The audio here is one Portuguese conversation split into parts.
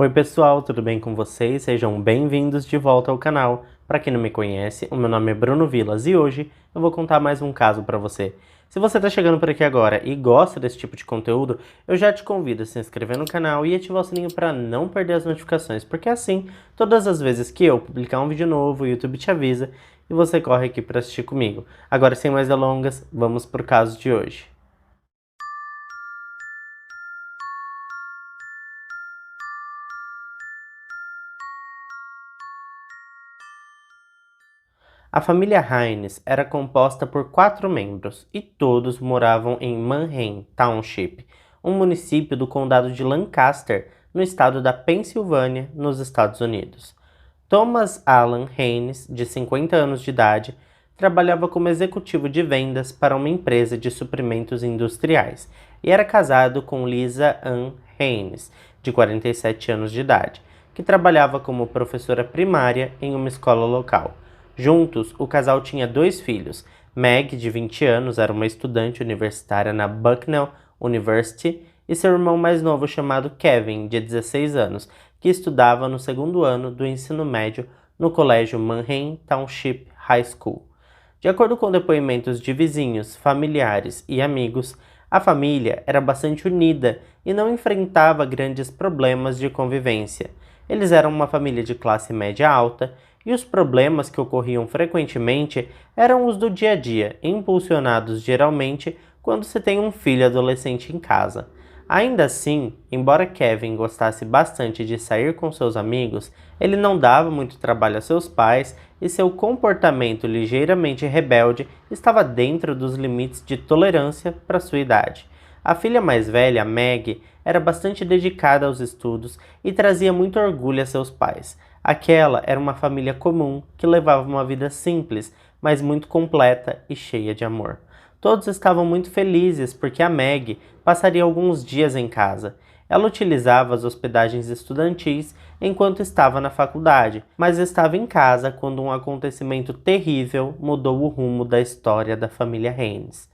Oi pessoal, tudo bem com vocês? Sejam bem-vindos de volta ao canal. Para quem não me conhece, o meu nome é Bruno Vilas e hoje eu vou contar mais um caso para você. Se você está chegando por aqui agora e gosta desse tipo de conteúdo, eu já te convido a se inscrever no canal e ativar o sininho para não perder as notificações, porque assim, todas as vezes que eu publicar um vídeo novo, o YouTube te avisa e você corre aqui para assistir comigo. Agora, sem mais delongas, vamos para o caso de hoje. A família Hines era composta por 4 membros e todos moravam em Manheim Township, um município do condado de Lancaster, no estado da Pensilvânia, nos Estados Unidos. Thomas Alan Haynes, de 50 anos de idade, trabalhava como executivo de vendas para uma empresa de suprimentos industriais e era casado com Lisa Ann Haynes, de 47 anos de idade, que trabalhava como professora primária em uma escola local. Juntos, o casal tinha 2 filhos. Meg, de 20 anos, era uma estudante universitária na Bucknell University, e seu irmão mais novo chamado Kevin, de 16 anos, que estudava no segundo ano do ensino médio no colégio Manheim Township High School. De acordo com depoimentos de vizinhos, familiares e amigos, a família era bastante unida e não enfrentava grandes problemas de convivência. Eles eram uma família de classe média alta e os problemas que ocorriam frequentemente eram os do dia a dia, impulsionados geralmente quando se tem um filho adolescente em casa. Ainda assim, embora Kevin gostasse bastante de sair com seus amigos, ele não dava muito trabalho a seus pais e seu comportamento ligeiramente rebelde estava dentro dos limites de tolerância para sua idade. A filha mais velha, Meg, era bastante dedicada aos estudos e trazia muito orgulho a seus pais. Aquela era uma família comum que levava uma vida simples, mas muito completa e cheia de amor. Todos estavam muito felizes porque a Meg passaria alguns dias em casa. Ela utilizava as hospedagens estudantis enquanto estava na faculdade, mas estava em casa quando um acontecimento terrível mudou o rumo da história da família Haynes.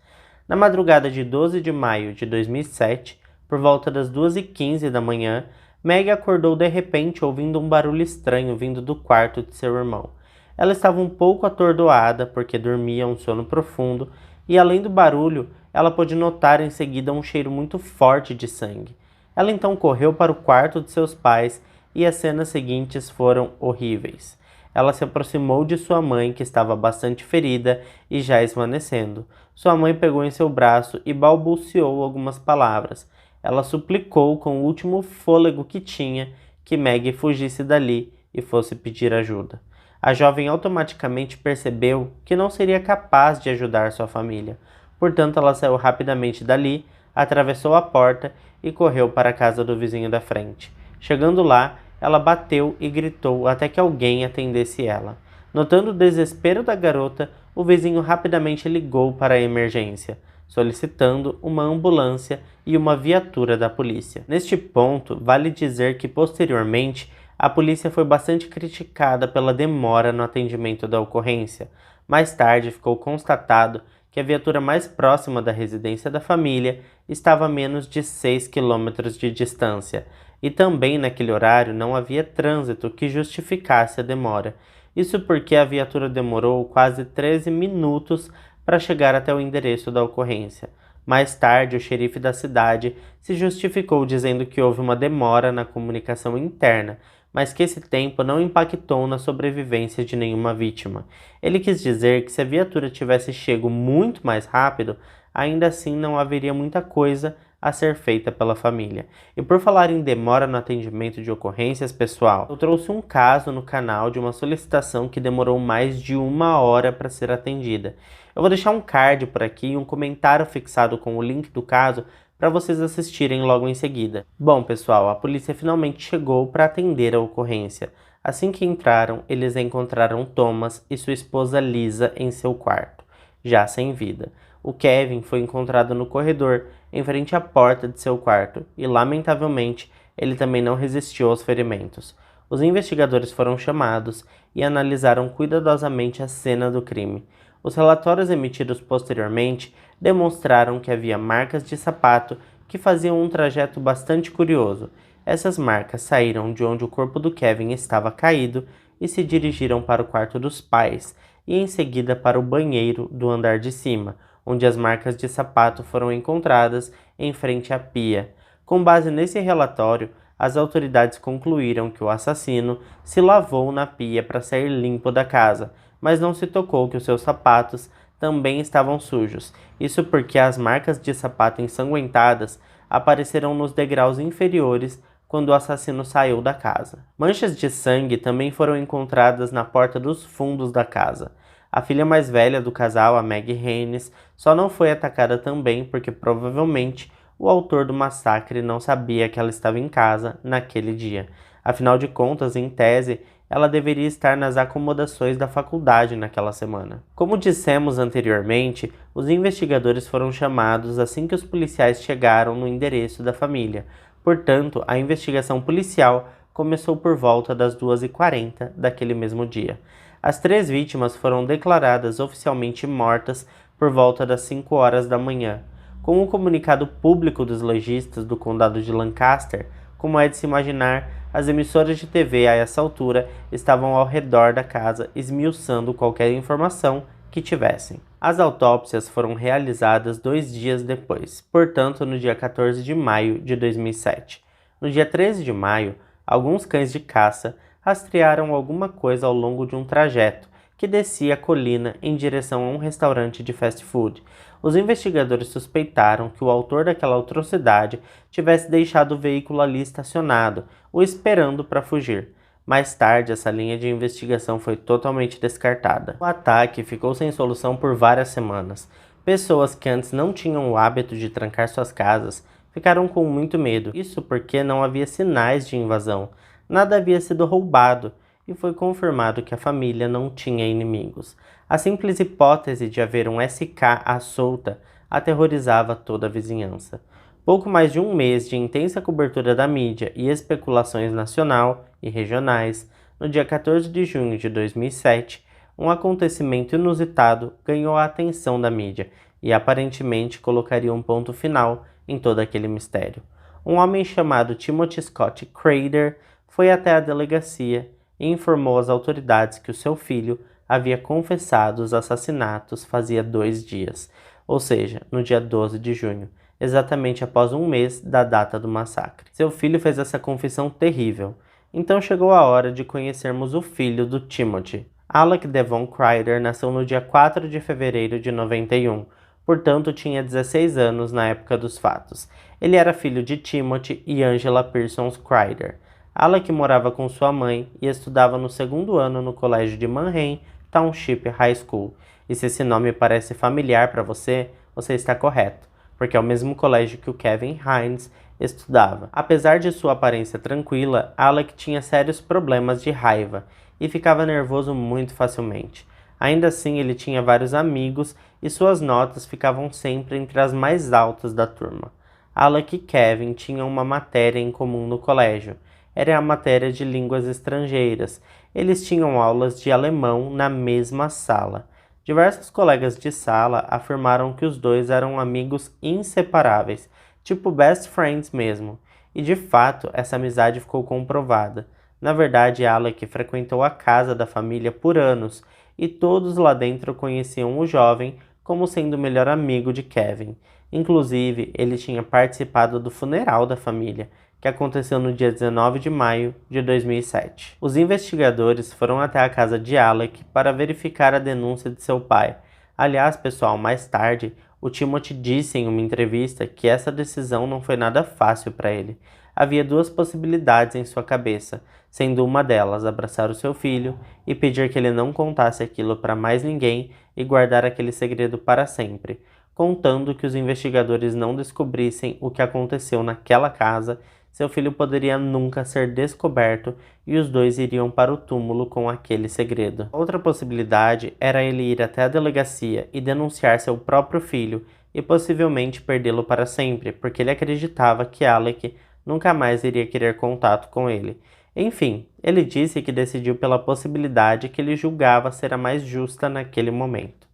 Na madrugada de 12 de maio de 2007, por volta das 2h15 da manhã, Meg acordou de repente ouvindo um barulho estranho vindo do quarto de seu irmão. Ela estava um pouco atordoada porque dormia um sono profundo e, além do barulho, ela pôde notar em seguida um cheiro muito forte de sangue. Ela então correu para o quarto de seus pais e as cenas seguintes foram horríveis. Ela se aproximou de sua mãe, que estava bastante ferida e já esvanecendo. Sua mãe pegou em seu braço e balbuciou algumas palavras. Ela suplicou com o último fôlego que tinha que Meg fugisse dali e fosse pedir ajuda. A jovem automaticamente percebeu que não seria capaz de ajudar sua família. Portanto, ela saiu rapidamente dali, atravessou a porta e correu para a casa do vizinho da frente. Chegando lá, ela bateu e gritou até que alguém atendesse ela. Notando o desespero da garota, o vizinho rapidamente ligou para a emergência, solicitando uma ambulância e uma viatura da polícia. Neste ponto, vale dizer que posteriormente a polícia foi bastante criticada pela demora no atendimento da ocorrência. Mais tarde ficou constatado que a viatura mais próxima da residência da família estava a menos de 6 quilômetros de distância, e também naquele horário não havia trânsito que justificasse a demora. Isso porque a viatura demorou quase 13 minutos para chegar até o endereço da ocorrência. Mais tarde, o xerife da cidade se justificou dizendo que houve uma demora na comunicação interna, mas que esse tempo não impactou na sobrevivência de nenhuma vítima. Ele quis dizer que se a viatura tivesse chego muito mais rápido, ainda assim não haveria muita coisa a ser feita pela família. E por falar em demora no atendimento de ocorrências, pessoal, eu trouxe um caso no canal de uma solicitação que demorou mais de 1 hora para ser atendida. Eu vou deixar um card por aqui e um comentário fixado com o link do caso para vocês assistirem logo em seguida. Bom, pessoal, a polícia finalmente chegou para atender a ocorrência. Assim que entraram, eles encontraram Thomas e sua esposa Lisa em seu quarto, já sem vida. O Kevin foi encontrado no corredor, em frente à porta de seu quarto, e lamentavelmente ele também não resistiu aos ferimentos. Os investigadores foram chamados e analisaram cuidadosamente a cena do crime. Os relatórios emitidos posteriormente demonstraram que havia marcas de sapato que faziam um trajeto bastante curioso. Essas marcas saíram de onde o corpo do Kevin estava caído e se dirigiram para o quarto dos pais e em seguida para o banheiro do andar de cima, onde as marcas de sapato foram encontradas em frente à pia. Com base nesse relatório, as autoridades concluíram que o assassino se lavou na pia para sair limpo da casa, mas não se tocou que os seus sapatos também estavam sujos. Isso porque as marcas de sapato ensanguentadas apareceram nos degraus inferiores quando o assassino saiu da casa. Manchas de sangue também foram encontradas na porta dos fundos da casa. A filha mais velha do casal, a Maggie Haynes, só não foi atacada também porque provavelmente o autor do massacre não sabia que ela estava em casa naquele dia. Afinal de contas, em tese, ela deveria estar nas acomodações da faculdade naquela semana. Como dissemos anteriormente, os investigadores foram chamados assim que os policiais chegaram no endereço da família. Portanto, a investigação policial começou por volta das 2h40 daquele mesmo dia. As 3 vítimas foram declaradas oficialmente mortas por volta das 5 horas da manhã. Com o comunicado público dos legistas do condado de Lancaster, como é de se imaginar, as emissoras de TV a essa altura estavam ao redor da casa esmiuçando qualquer informação que tivessem. As autópsias foram realizadas 2 dias depois, portanto no dia 14 de maio de 2007. No dia 13 de maio, alguns cães de caça rastrearam alguma coisa ao longo de um trajeto que descia a colina em direção a um restaurante de fast food. Os investigadores suspeitaram que o autor daquela atrocidade tivesse deixado o veículo ali estacionado, ou esperando para fugir. Mais tarde, essa linha de investigação foi totalmente descartada. O ataque ficou sem solução por várias semanas. Pessoas que antes não tinham o hábito de trancar suas casas ficaram com muito medo. Isso porque não havia sinais de invasão. Nada havia sido roubado e foi confirmado que a família não tinha inimigos. A simples hipótese de haver um SK à solta aterrorizava toda a vizinhança. Pouco mais de um mês de intensa cobertura da mídia e especulações nacional e regionais, no dia 14 de junho de 2007, um acontecimento inusitado ganhou a atenção da mídia e aparentemente colocaria um ponto final em todo aquele mistério. Um homem chamado Timothy Scott Crader foi até a delegacia e informou às autoridades que o seu filho havia confessado os assassinatos fazia 2 dias, ou seja, no dia 12 de junho, exatamente após um mês da data do massacre. Seu filho fez essa confissão terrível, então chegou a hora de conhecermos o filho do Timothy. Alec Devon Crader nasceu no dia 4 de fevereiro de 91, portanto tinha 16 anos na época dos fatos. Ele era filho de Timothy e Angela Pearson Crader. Alec morava com sua mãe e estudava no 2º ano no colégio de Manhattan Township High School. E se esse nome parece familiar para você, você está correto, porque é o mesmo colégio que o Kevin Haynes estudava. Apesar de sua aparência tranquila, Alec tinha sérios problemas de raiva e ficava nervoso muito facilmente. Ainda assim, ele tinha vários amigos e suas notas ficavam sempre entre as mais altas da turma. Alec e Kevin tinham uma matéria em comum no colégio. Era a matéria de línguas estrangeiras. Eles tinham aulas de alemão na mesma sala. Diversos colegas de sala afirmaram que os dois eram amigos inseparáveis, tipo best friends mesmo. E de fato, essa amizade ficou comprovada. Na verdade, Alec frequentou a casa da família por anos e todos lá dentro conheciam o jovem como sendo o melhor amigo de Kevin. Inclusive, ele tinha participado do funeral da família, que aconteceu no dia 19 de maio de 2007. Os investigadores foram até a casa de Alec para verificar a denúncia de seu pai. Aliás, pessoal, mais tarde, o Timothy disse em uma entrevista que essa decisão não foi nada fácil para ele. Havia 2 possibilidades em sua cabeça, sendo uma delas abraçar o seu filho e pedir que ele não contasse aquilo para mais ninguém e guardar aquele segredo para sempre, contando que os investigadores não descobrissem o que aconteceu naquela casa. Seu filho poderia nunca ser descoberto e os dois iriam para o túmulo com aquele segredo. Outra possibilidade era ele ir até a delegacia e denunciar seu próprio filho e possivelmente perdê-lo para sempre, porque ele acreditava que Alec nunca mais iria querer contato com ele. Enfim, ele disse que decidiu pela possibilidade que ele julgava ser a mais justa naquele momento.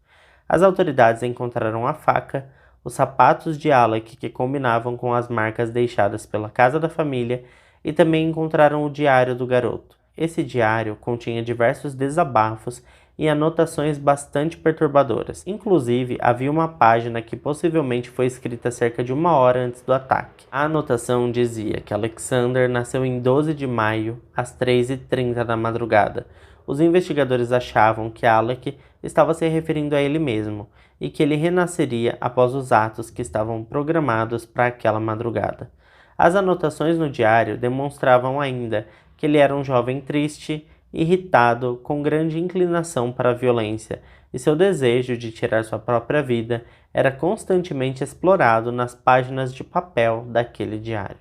As autoridades encontraram a faca, os sapatos de Alec que combinavam com as marcas deixadas pela casa da família e também encontraram o diário do garoto. Esse diário continha diversos desabafos e anotações bastante perturbadoras. Inclusive, havia uma página que possivelmente foi escrita cerca de 1 hora antes do ataque. A anotação dizia que Alexander nasceu em 12 de maio, às 3h30 da madrugada. Os investigadores achavam que Alec estava se referindo a ele mesmo e que ele renasceria após os atos que estavam programados para aquela madrugada. As anotações no diário demonstravam ainda que ele era um jovem triste, irritado, com grande inclinação para a violência, e seu desejo de tirar sua própria vida era constantemente explorado nas páginas de papel daquele diário.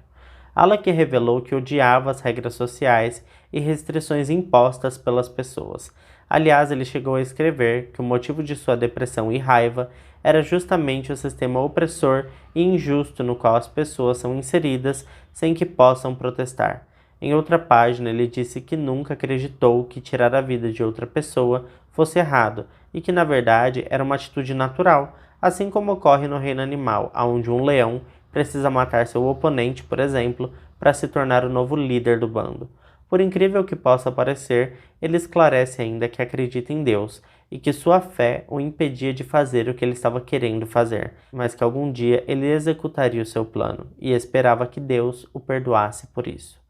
Alec revelou que odiava as regras sociais e restrições impostas pelas pessoas. Aliás, ele chegou a escrever que o motivo de sua depressão e raiva era justamente o sistema opressor e injusto no qual as pessoas são inseridas sem que possam protestar. Em outra página, ele disse que nunca acreditou que tirar a vida de outra pessoa fosse errado e que, na verdade, era uma atitude natural, assim como ocorre no reino animal, onde um leão precisa matar seu oponente, por exemplo, para se tornar o novo líder do bando. Por incrível que possa parecer, ele esclarece ainda que acredita em Deus e que sua fé o impedia de fazer o que ele estava querendo fazer, mas que algum dia ele executaria o seu plano e esperava que Deus o perdoasse por isso.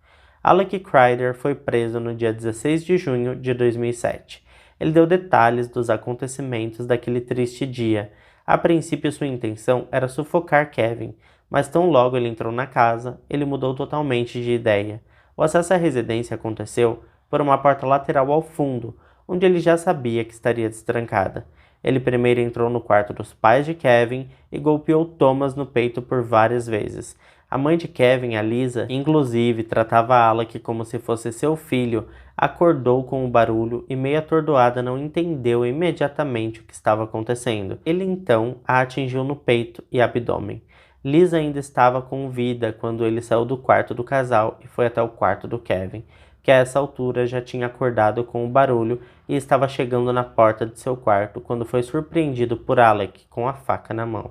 Alec Crider foi preso no dia 16 de junho de 2007. Ele deu detalhes dos acontecimentos daquele triste dia. A princípio, sua intenção era sufocar Kevin, mas tão logo ele entrou na casa, ele mudou totalmente de ideia. O acesso à residência aconteceu por uma porta lateral ao fundo, onde ele já sabia que estaria destrancada. Ele primeiro entrou no quarto dos pais de Kevin e golpeou Thomas no peito por várias vezes. A mãe de Kevin, a Lisa, inclusive tratava Alec como se fosse seu filho, acordou com o barulho e, meio atordoada, não entendeu imediatamente o que estava acontecendo. Ele então a atingiu no peito e abdômen. Lisa ainda estava com vida quando ele saiu do quarto do casal e foi até o quarto do Kevin, que a essa altura já tinha acordado com o barulho e estava chegando na porta de seu quarto quando foi surpreendido por Alec com a faca na mão.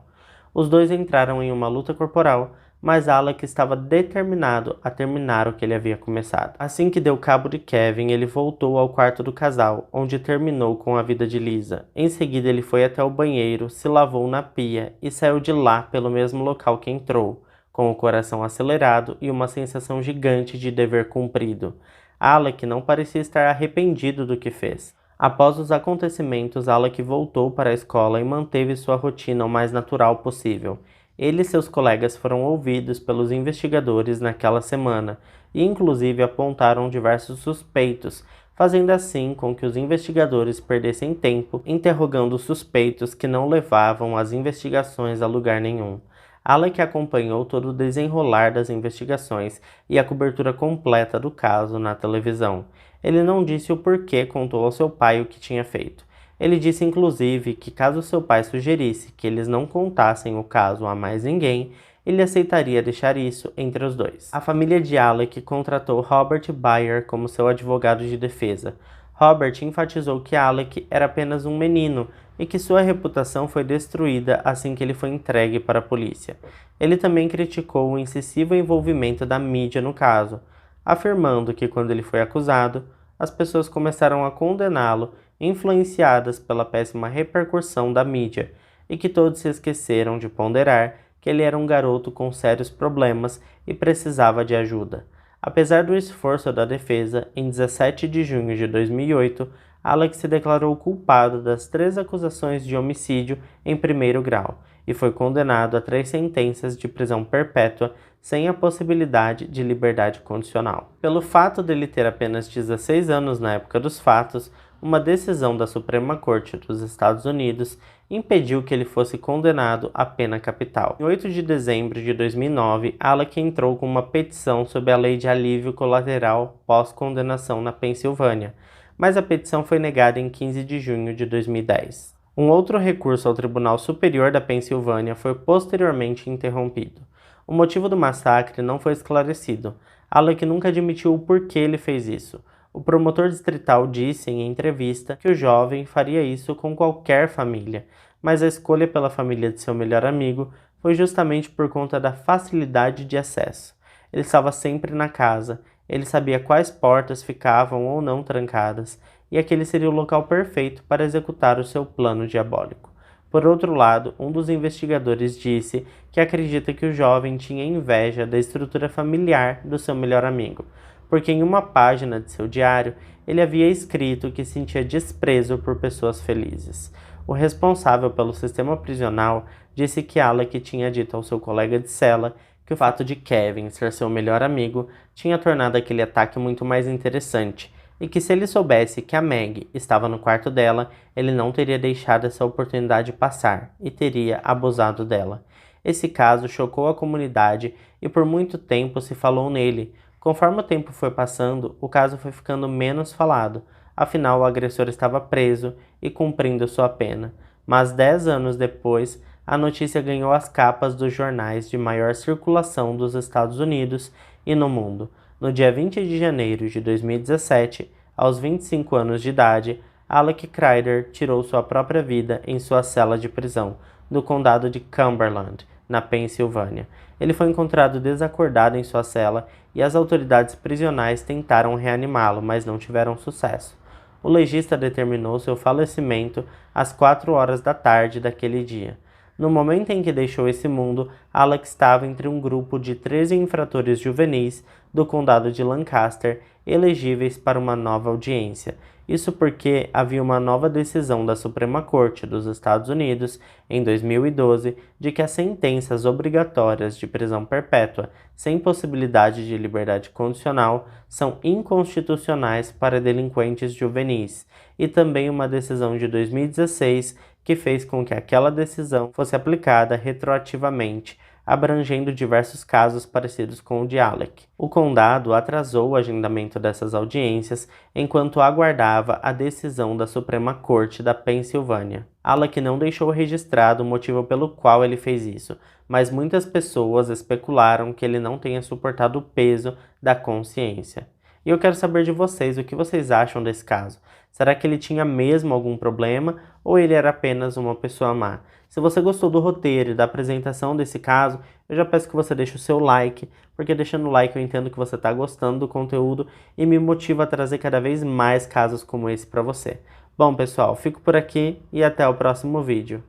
Os dois entraram em uma luta corporal, mas Alec estava determinado a terminar o que ele havia começado. Assim que deu cabo de Kevin, ele voltou ao quarto do casal, onde terminou com a vida de Lisa. Em seguida, ele foi até o banheiro, se lavou na pia e saiu de lá pelo mesmo local que entrou, com o coração acelerado e uma sensação gigante de dever cumprido. Alec não parecia estar arrependido do que fez. Após os acontecimentos, Alec voltou para a escola e manteve sua rotina o mais natural possível. Ele e seus colegas foram ouvidos pelos investigadores naquela semana e inclusive apontaram diversos suspeitos, fazendo assim com que os investigadores perdessem tempo interrogando suspeitos que não levavam as investigações a lugar nenhum. Alec acompanhou todo o desenrolar das investigações e a cobertura completa do caso na televisão. Ele não disse o porquê contou ao seu pai o que tinha feito. Ele disse inclusive que caso seu pai sugerisse que eles não contassem o caso a mais ninguém, ele aceitaria deixar isso entre os dois. A família de Alec contratou Robert Bayer como seu advogado de defesa. Robert enfatizou que Alec era apenas um menino e que sua reputação foi destruída assim que ele foi entregue para a polícia. Ele também criticou o excessivo envolvimento da mídia no caso, afirmando que quando ele foi acusado, as pessoas começaram a condená-lo, influenciadas pela péssima repercussão da mídia, e que todos se esqueceram de ponderar que ele era um garoto com sérios problemas e precisava de ajuda. Apesar do esforço da defesa, em 17 de junho de 2008, Alec se declarou culpado das 3 acusações de homicídio em primeiro grau e foi condenado a 3 sentenças de prisão perpétua sem a possibilidade de liberdade condicional. Pelo fato dele ter apenas 16 anos na época dos fatos, uma decisão da Suprema Corte dos Estados Unidos impediu que ele fosse condenado à pena capital. Em 8 de dezembro de 2009, Alec entrou com uma petição sob a Lei de Alívio Colateral pós-condenação na Pensilvânia, mas a petição foi negada em 15 de junho de 2010. Um outro recurso ao Tribunal Superior da Pensilvânia foi posteriormente interrompido. O motivo do massacre não foi esclarecido. Alec nunca admitiu o porquê ele fez isso. O promotor distrital disse em entrevista que o jovem faria isso com qualquer família, mas a escolha pela família de seu melhor amigo foi justamente por conta da facilidade de acesso. Ele estava sempre na casa, ele sabia quais portas ficavam ou não trancadas, e aquele seria o local perfeito para executar o seu plano diabólico. Por outro lado, um dos investigadores disse que acredita que o jovem tinha inveja da estrutura familiar do seu melhor amigo, porque em uma página de seu diário ele havia escrito que sentia desprezo por pessoas felizes. O responsável pelo sistema prisional disse que Alec tinha dito ao seu colega de cela que o fato de Kevin ser seu melhor amigo tinha tornado aquele ataque muito mais interessante, e que se ele soubesse que a Meg estava no quarto dela, ele não teria deixado essa oportunidade passar e teria abusado dela. Esse caso chocou a comunidade e por muito tempo se falou nele. Conforme o tempo foi passando, o caso foi ficando menos falado, afinal o agressor estava preso e cumprindo sua pena. Mas 10 anos depois, a notícia ganhou as capas dos jornais de maior circulação dos Estados Unidos e no mundo. No dia 20 de janeiro de 2017, aos 25 anos de idade, Alec Crider tirou sua própria vida em sua cela de prisão, no condado de Cumberland, na Pensilvânia. Ele foi encontrado desacordado em sua cela e as autoridades prisionais tentaram reanimá-lo, mas não tiveram sucesso. O legista determinou seu falecimento às 4 horas da tarde daquele dia. No momento em que deixou esse mundo, Alec estava entre um grupo de 13 infratores juvenis do condado de Lancaster elegíveis para uma nova audiência. Isso porque havia uma nova decisão da Suprema Corte dos Estados Unidos, em 2012, de que as sentenças obrigatórias de prisão perpétua, sem possibilidade de liberdade condicional, são inconstitucionais para delinquentes juvenis, e também uma decisão de 2016 que fez com que aquela decisão fosse aplicada retroativamente, abrangendo diversos casos parecidos com o de Alec. O condado atrasou o agendamento dessas audiências enquanto aguardava a decisão da Suprema Corte da Pensilvânia. Alec não deixou registrado o motivo pelo qual ele fez isso, mas muitas pessoas especularam que ele não tenha suportado o peso da consciência. E eu quero saber de vocês o que vocês acham desse caso. Será que ele tinha mesmo algum problema ou ele era apenas uma pessoa má? Se você gostou do roteiro e da apresentação desse caso, eu já peço que você deixe o seu like, porque deixando o like eu entendo que você está gostando do conteúdo e me motiva a trazer cada vez mais casos como esse para você. Bom, pessoal, fico por aqui e até o próximo vídeo.